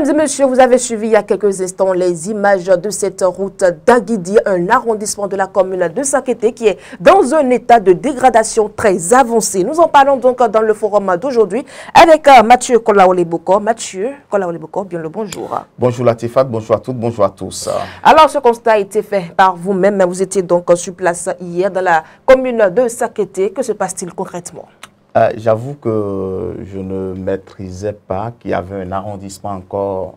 Mesdames et messieurs, vous avez suivi il y a quelques instants les images de cette route d'Aguidi, un arrondissement de la commune de Sakété qui est dans un état de dégradation très avancé. Nous en parlons donc dans le forum d'aujourd'hui avec Mathieu Kolaoleboko. Mathieu Kolaoleboko, bien le bonjour. Bonjour Latifat, bonjour à toutes, bonjour à tous. Alors ce constat a été fait par vous-même, vous étiez donc sur place hier dans la commune de Sakété. Que se passe-t-il concrètement? J'avoue que je ne maîtrisais pas qu'il y avait un arrondissement encore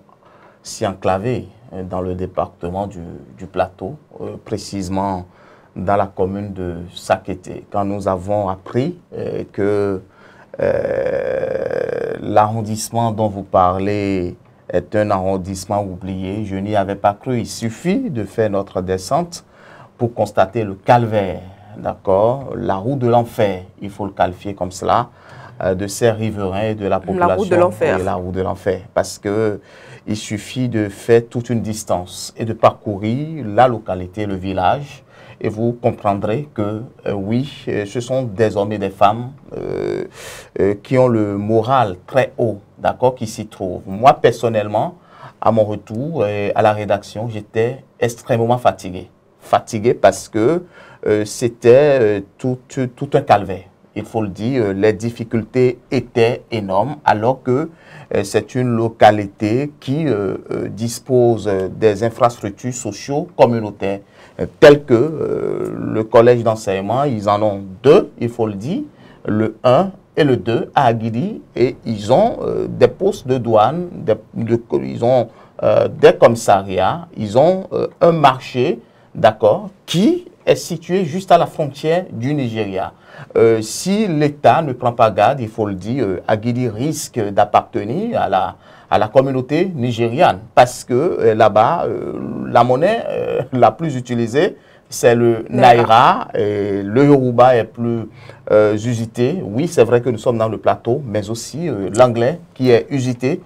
si enclavé dans le département du Plateau, précisément dans la commune de Sakété. Quand nous avons appris que l'arrondissement dont vous parlez est un arrondissement oublié, je n'y avais pas cru. Il suffit de faire notre descente pour constater le calvaire. D'accord, la roue de l'enfer, il faut le qualifier comme cela, de ces riverains et de la population. La roue de l'enfer. La roue de l'enfer, parce que il suffit de faire toute une distance et de parcourir la localité, le village, et vous comprendrez que oui, ce sont désormais des femmes qui ont le moral très haut, d'accord, qui s'y trouvent. Moi, personnellement, à mon retour à la rédaction, j'étais extrêmement fatigué. Fatigué parce que c'était tout un calvaire. Il faut le dire, les difficultés étaient énormes alors que c'est une localité qui dispose des infrastructures sociaux communautaires telles que le collège d'enseignement. Ils en ont deux, il faut le dire, le 1 et le 2 à Aguidi, et ils ont des postes de douane, ils ont des commissariats, ils ont un marché, d'accord, qui est situé juste à la frontière du Nigeria. Si l'État ne prend pas garde, il faut le dire, Aguidi risque d'appartenir à la communauté nigériane parce que là-bas, la monnaie la plus utilisée, c'est le Naira, et le Yoruba est plus usité. Oui, c'est vrai que nous sommes dans le plateau, mais aussi l'anglais qui est usité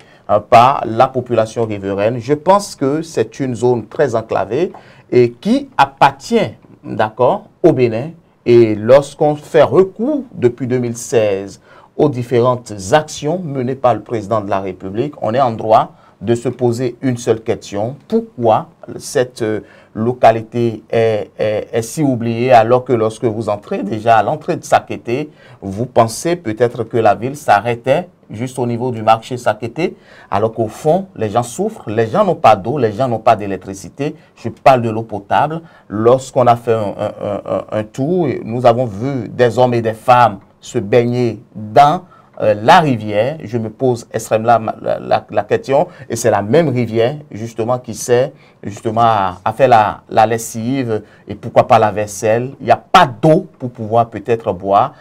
par la population riveraine. Je pense que c'est une zone très enclavée et qui appartient, d'accord, au Bénin. Et lorsqu'on fait recours depuis 2016 aux différentes actions menées par le président de la République, on est en droit de se poser une seule question. Pourquoi cette localité est si oubliée alors que lorsque vous entrez déjà à l'entrée de Sakété, vous pensez peut-être que la ville s'arrêtait juste au niveau du marché Sakété, alors qu'au fond, les gens souffrent, les gens n'ont pas d'eau, les gens n'ont pas d'électricité. Je parle de l'eau potable. Lorsqu'on a fait un tour, nous avons vu des hommes et des femmes se baigner dans la rivière. Je me pose extrêmement la question, et c'est la même rivière justement qui sert justement à faire la lessive et pourquoi pas la vaisselle. Il n'y a pas d'eau pour pouvoir peut-être boire.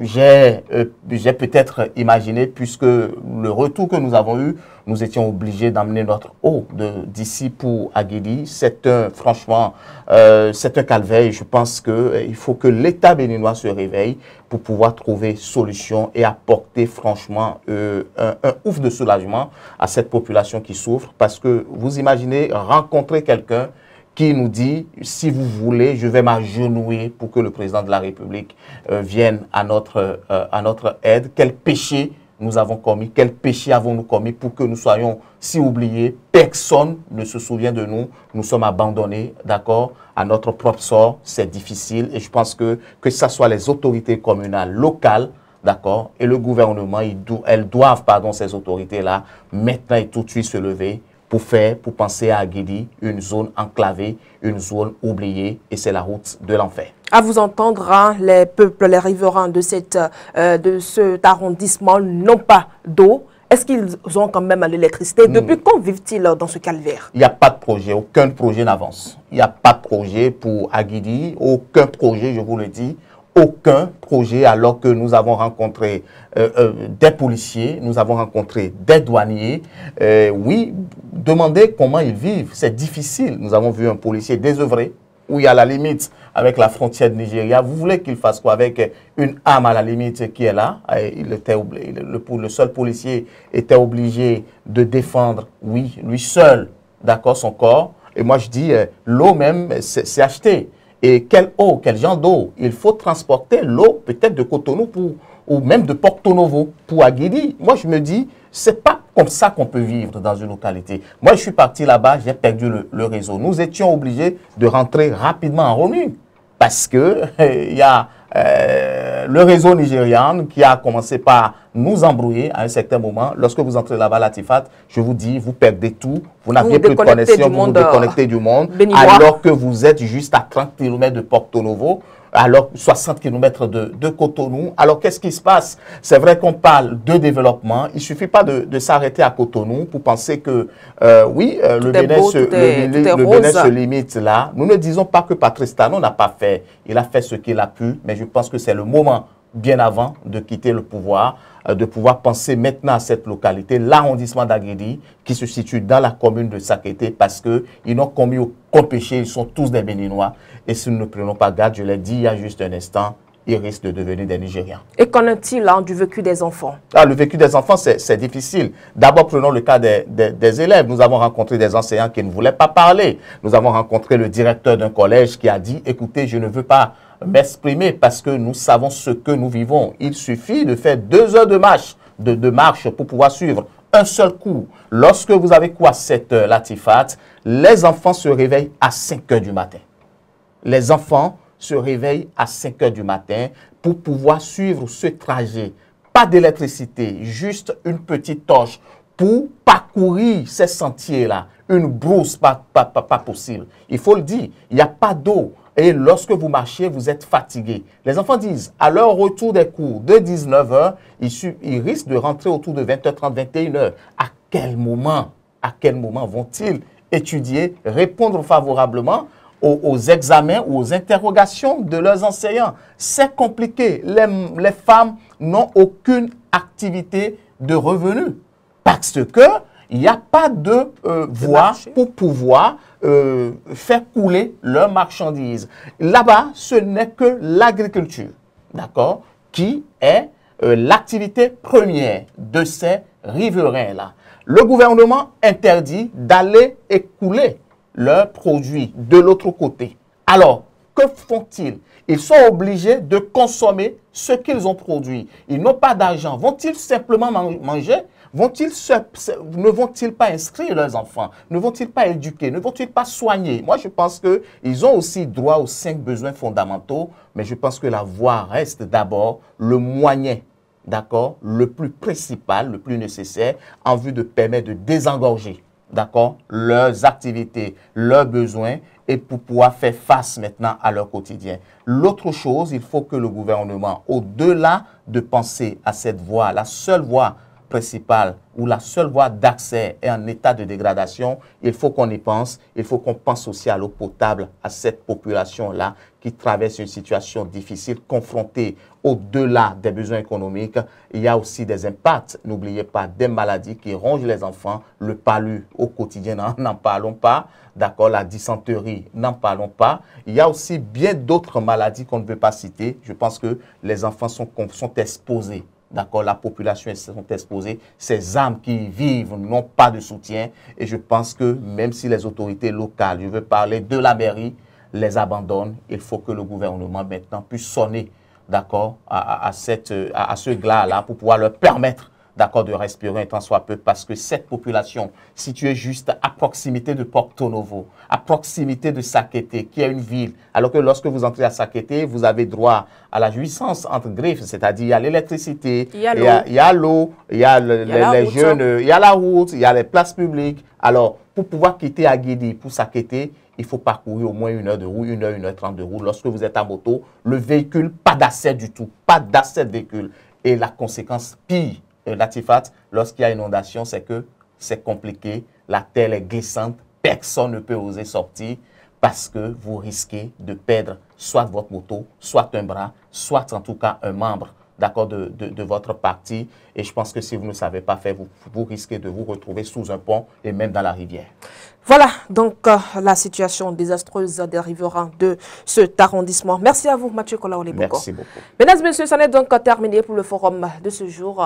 J'ai peut-être imaginé, puisque le retour que nous avons eu, nous étions obligés d'amener notre eau d'ici pour Aguidi. Franchement, c'est un calvaire, et je pense qu'il faut que l'État béninois se réveille pour pouvoir trouver solution et apporter franchement un ouf de soulagement à cette population qui souffre. Parce que vous imaginez rencontrer quelqu'un qui nous dit, si vous voulez, je vais m'agenouiller pour que le président de la République vienne à notre aide. Quel péché nous avons commis, quel péché avons-nous commis pour que nous soyons si oubliés? Personne ne se souvient de nous, nous sommes abandonnés, d'accord, à notre propre sort. C'est difficile, et je pense que ce soit les autorités communales, locales, d'accord, et le gouvernement, elles doivent, ces autorités-là, maintenant et tout de suite se lever pour penser à Aguidi, une zone enclavée, une zone oubliée, et c'est la route de l'enfer. À vous entendre, hein, les peuples, les riverains de cet arrondissement n'ont pas d'eau. Est-ce qu'ils ont quand même l'électricité? Depuis quand vivent-ils dans ce calvaire? Il n'y a pas de projet, aucun projet n'avance. Il n'y a pas de projet pour Aguidi, aucun projet, je vous le dis. Aucun projet, alors que nous avons rencontré des policiers, nous avons rencontré des douaniers. Oui, demandez comment ils vivent, c'est difficile. Nous avons vu un policier désœuvré, où il y a la limite avec la frontière de Nigeria. Vous voulez qu'il fasse quoi avec une arme à la limite qui est là? Le seul policier était obligé de défendre, oui, lui seul, d'accord, son corps. Et moi je dis, l'eau même, c'est acheté. Et quelle eau, quel genre d'eau? Il faut transporter l'eau peut-être de Cotonou ou même de Porto Novo pour Aguidi. Moi, je me dis, c'est pas comme ça qu'on peut vivre dans une localité. Moi, je suis parti là-bas, j'ai perdu le réseau. Nous étions obligés de rentrer rapidement en roaming parce que il y a le réseau nigérian qui a commencé par nous embrouiller à un certain moment. Lorsque vous entrez là-bas, Latifat, je vous dis, vous perdez tout. Vous n'avez plus de connexion, vous vous déconnectez du monde, alors que vous êtes juste à 30 km de Porto Novo, alors 60 km de Cotonou. Alors, qu'est-ce qui se passe? C'est vrai qu'on parle de développement. Il ne suffit pas de s'arrêter à Cotonou pour penser que, oui, le Bénin se limite là. Nous ne disons pas que Patrice Talon n'a pas fait. Il a fait ce qu'il a pu, mais je pense que c'est le moment, bien avant de quitter le pouvoir, de pouvoir penser maintenant à cette localité, l'arrondissement d'Aguedi, qui se situe dans la commune de Sakété, parce qu'ils n'ont commis aucun péché, ils sont tous des Béninois. Et si nous ne prenons pas garde, je l'ai dit il y a juste un instant, ils risquent de devenir des Nigérians. Et qu'en est-il du vécu des enfants? Le vécu des enfants, c'est difficile. D'abord, prenons le cas des élèves. Nous avons rencontré des enseignants qui ne voulaient pas parler. Nous avons rencontré le directeur d'un collège qui a dit, écoutez, je ne veux pas m'exprimer parce que nous savons ce que nous vivons. Il suffit de faire 2 heures de marche, pour pouvoir suivre un seul coup. Lorsque vous avez quoi 7 heures, Latifat, les enfants se réveillent à 5 heures du matin. Les enfants se réveillent à 5 heures du matin pour pouvoir suivre ce trajet. Pas d'électricité, juste une petite torche pour parcourir ces sentiers-là. Une brousse, pas possible. Il faut le dire, il n'y a pas d'eau. Et lorsque vous marchez, vous êtes fatigué. Les enfants disent, à leur retour des cours de 19 h, ils risquent de rentrer autour de 20 h 30, 21 h. À quel moment vont-ils étudier, répondre favorablement aux examens ou aux interrogations de leurs enseignants? C'est compliqué. Les femmes n'ont aucune activité de revenu parce que il n'y a pas de voie pour pouvoir faire couler leurs marchandises. Là-bas, ce n'est que l'agriculture, d'accord, qui est l'activité première de ces riverains-là. Le gouvernement interdit d'aller écouler leurs produits de l'autre côté. Alors, que font-ils? Ils sont obligés de consommer ce qu'ils ont produit. Ils n'ont pas d'argent. Vont-ils simplement manger? Ne vont-ils pas inscrire leurs enfants? Ne vont-ils pas éduquer? Ne vont-ils pas soigner? Moi, je pense qu'ils ont aussi droit aux 5 besoins fondamentaux, mais je pense que la voie reste d'abord le moyen, d'accord, le plus principal, le plus nécessaire, en vue de permettre de désengorger, d'accord, leurs activités, leurs besoins, et pour pouvoir faire face maintenant à leur quotidien. L'autre chose, il faut que le gouvernement, au-delà de penser à cette voie, la seule voie principale ou la seule voie d'accès est en état de dégradation, il faut qu'on y pense. Il faut qu'on pense aussi à l'eau potable, à cette population-là qui traverse une situation difficile, confrontée au-delà des besoins économiques. Il y a aussi des impacts, n'oubliez pas, des maladies qui rongent les enfants, le palu au quotidien, n'en parlons pas, d'accord, la dysenterie, n'en parlons pas. Il y a aussi bien d'autres maladies qu'on ne veut pas citer. Je pense que les enfants sont exposés. D'accord, la population sont exposées. Ces âmes qui y vivent n'ont pas de soutien. Et je pense que même si les autorités locales, je veux parler de la mairie, les abandonnent, il faut que le gouvernement maintenant puisse sonner, d'accord, à ce glas-là pour pouvoir leur permettre, d'accord, de respirer un tant soit peu, parce que cette population située juste à proximité de Porto Novo, à proximité de Sakété, qui est une ville, alors que lorsque vous entrez à Sakété, vous avez droit à la jouissance entre griffes, c'est-à-dire il y a l'électricité, il y a l'eau, il y a les jeunes, il y a la route, il y a les places publiques. Alors, pour pouvoir quitter Aguedi pour Sakété, il faut parcourir au moins 1 heure de route, 1 heure 30 de route. Lorsque vous êtes en moto, le véhicule, pas d'accès du tout, pas d'accès de véhicule. Et la conséquence pire, Latifat, lorsqu'il y a inondation, c'est que c'est compliqué, la terre est glissante, personne ne peut oser sortir parce que vous risquez de perdre soit votre moto, soit un bras, soit en tout cas un membre, d'accord, de votre partie. Et je pense que si vous ne savez pas faire, vous risquez de vous retrouver sous un pont et même dans la rivière. Voilà donc la situation désastreuse des riverains de cet arrondissement. Merci à vous, Mathieu Kolaoleboko. Merci beaucoup. Mesdames et messieurs, ça n'est donc terminé pour le forum de ce jour.